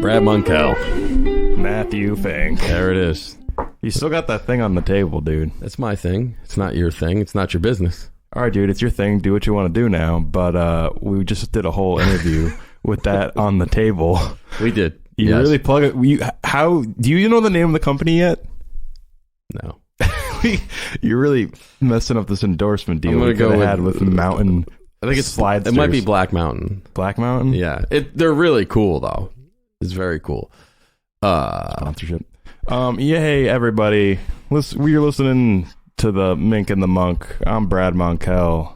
Brad Monkell. Matthew Fink. There it is. You still got that thing on the table, dude. That's my thing. It's not your thing. It's not your business. All right, dude, it's your thing. Do what you want to do now. But we just did a whole interview with that on the table. We did. You really plug it. How do you know the name of the company yet? No. You're really messing up this endorsement deal I'm we gonna could have had with Mountain. I think it's Slidesters. It might be Black Mountain. Black Mountain. Yeah. They're really cool though. It's very cool. Sponsorship. Yeah, hey everybody. We're listening to the Mink and the Monk. I'm Brad Monkell.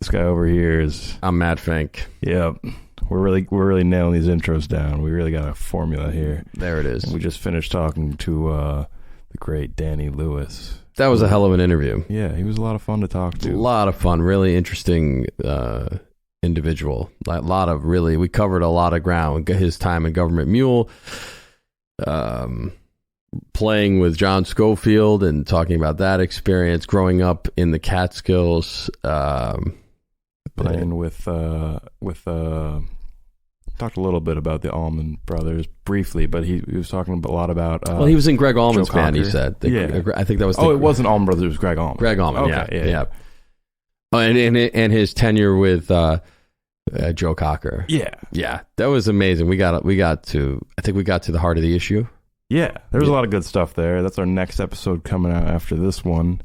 This guy over here is I'm Matt Fink. Yep. We're really nailing these intros down. We really got a formula here. There it is. And we just finished talking to the great Danny Lewis. That was a hell of an interview. Yeah, he was a lot of fun to talk to. A lot of fun. Really interesting individual. We covered a lot of ground. His time in Gov't Mule, playing with John Schofield and talking about that experience, growing up in the Catskills, playing with talked a little bit about the Allman Brothers briefly, but he was talking a lot about he was in Greg Allman's band, he said. Yeah. I think that was it wasn't Allman Brothers, it was Greg Allman. Greg Allman. Okay, yeah. Oh, and his tenure with Joe Cocker. Yeah, that was amazing. I think we got to the heart of the issue. Yeah, there's a lot of good stuff there. That's our next episode coming out after this one.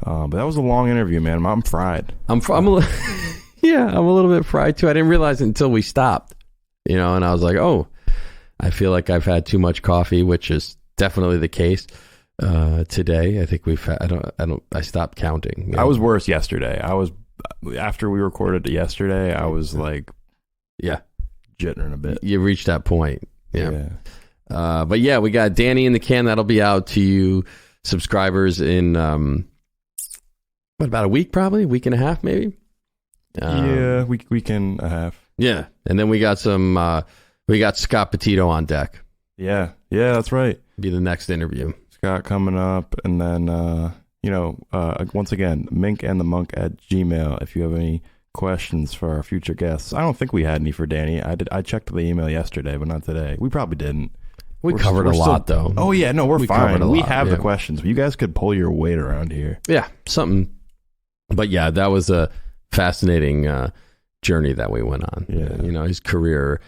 But that was a long interview, man. I'm fried. I'm a little bit fried too. I didn't realize it until we stopped, and I was like, oh, I feel like I've had too much coffee, which is definitely the case today. I think I stopped counting. I was worse yesterday. After we recorded it yesterday, I was like, jittering a bit. You reached that point. Yeah. But yeah, we got Danny in the can. That'll be out to you subscribers in about a week, probably a week and a half, maybe. Week and a half. Yeah, and then we got we got Scott Petito on deck. Yeah, that's right. Be the next interview. Scott coming up, and then once again, minkandthemonk@gmail.com if you have any questions for our future guests. I don't think we had any for Danny. I checked the email yesterday, but not today. We probably didn't. We covered a lot, though. Oh yeah, no, we're fine. We have the questions. You guys could pull your weight around here. Yeah, something. But yeah, that was a fascinating journey that we went on. Yeah. His career,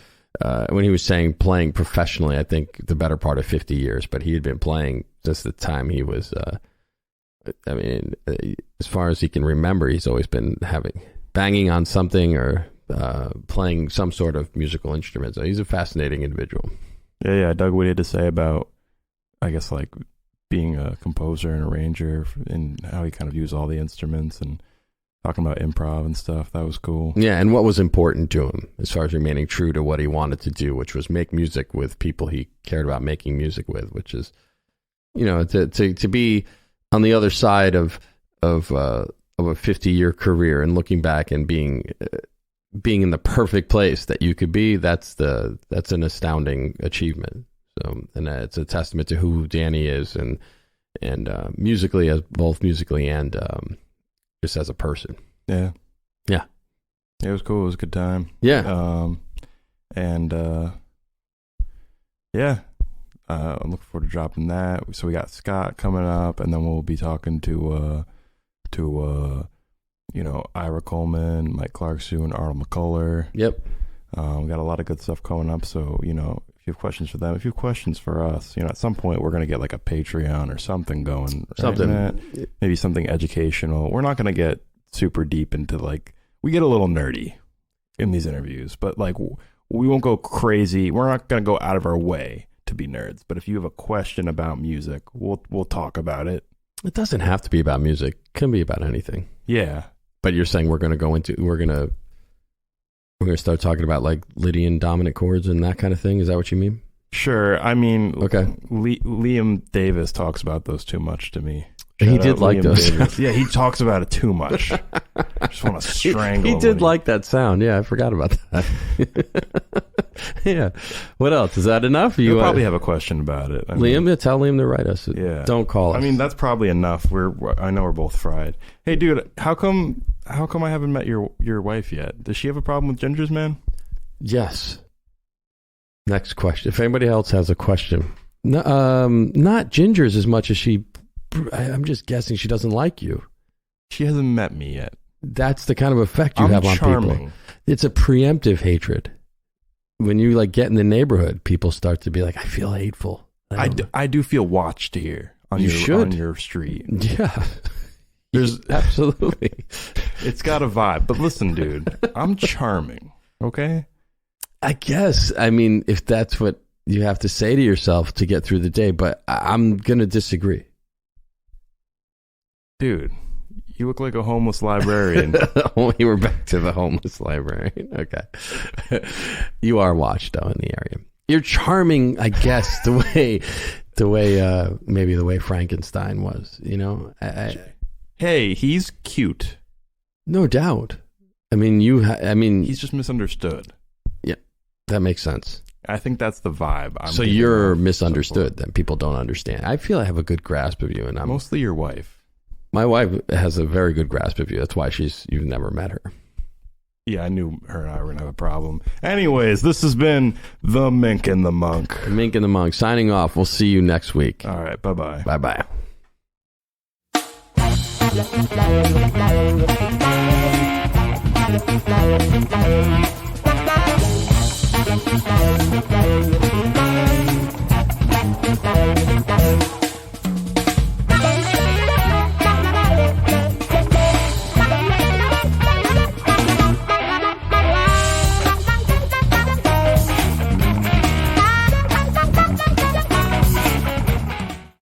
when he was saying playing professionally, I think the better part of 50 years, but he had been playing since the time he was, as far as he can remember, he's always been banging on something or playing some sort of musical instrument. So he's a fascinating individual. Yeah. I dug what he had to say about, I guess, like being a composer and arranger and how he kind of used all the instruments and talking about improv and stuff. That was cool. Yeah, and what was important to him as far as remaining true to what he wanted to do, which was make music with people he cared about making music with, which is, to be on the other side of a 50-year career and looking back and being in the perfect place that you could be, that's an astounding achievement. So, and it's a testament to who Danny is and musically, both musically and just as a person. Yeah. It was cool. It was a good time. Yeah. I'm looking forward to dropping that. So we got Scott coming up, and then we'll be talking to Ira Coleman, Mike Clarkson, Arnold McCuller. Yep. We got a lot of good stuff coming up. So, if you have questions for them, if you have questions for us, at some point we're going to get like a Patreon or something going. Right, maybe something educational. We're not going to get super deep into we get a little nerdy in these interviews, but we won't go crazy. We're not going to go out of our way to be nerds. But if you have a question about music, we'll talk about it. It doesn't have to be about music. It can be about anything. Yeah. But you're saying we're going to start talking about Lydian dominant chords and that kind of thing. Is that what you mean? Sure. I mean, okay. Liam Davis talks about those too much to me. He did like those. Yeah, he talks about it too much. I just want to strangle him. He did like that sound. Yeah, I forgot about that. Yeah. What else? Is that enough? You probably have a question about it. Tell Liam to write us. Yeah. Don't call us. I mean, that's probably enough. I know we're both fried. Hey, dude, how come I haven't met your wife yet? Does she have a problem with gingers, man? Yes. Next question. If anybody else has a question, not Ginger's as much as she. I'm just guessing she doesn't like you. She hasn't met me yet. That's the kind of effect you have on people. It's a preemptive hatred. When you like get in the neighborhood, people start to be like, I feel hateful. I do feel watched here on your street. Yeah. There's absolutely. It's got a vibe. But listen, dude, I'm charming. Okay? I guess. I mean, if that's what you have to say to yourself to get through the day, but I'm going to disagree. Dude, you look like a homeless librarian. We were back to the homeless librarian. Okay. You are watched, though, in the area. You're charming, I guess, the way maybe the way Frankenstein was, you know? Hey, he's cute. No doubt. I mean, he's just misunderstood. Yeah, that makes sense. I think that's the vibe. So you're misunderstood, then people don't understand. I feel I have a good grasp of you, and I'm mostly your wife. My wife has a very good grasp of you. That's why you've never met her. Yeah, I knew her and I were going to have a problem. Anyways, this has been The Mink and the Monk. The Mink and the Monk signing off. We'll see you next week. All right, bye-bye. Bye-bye. Bye.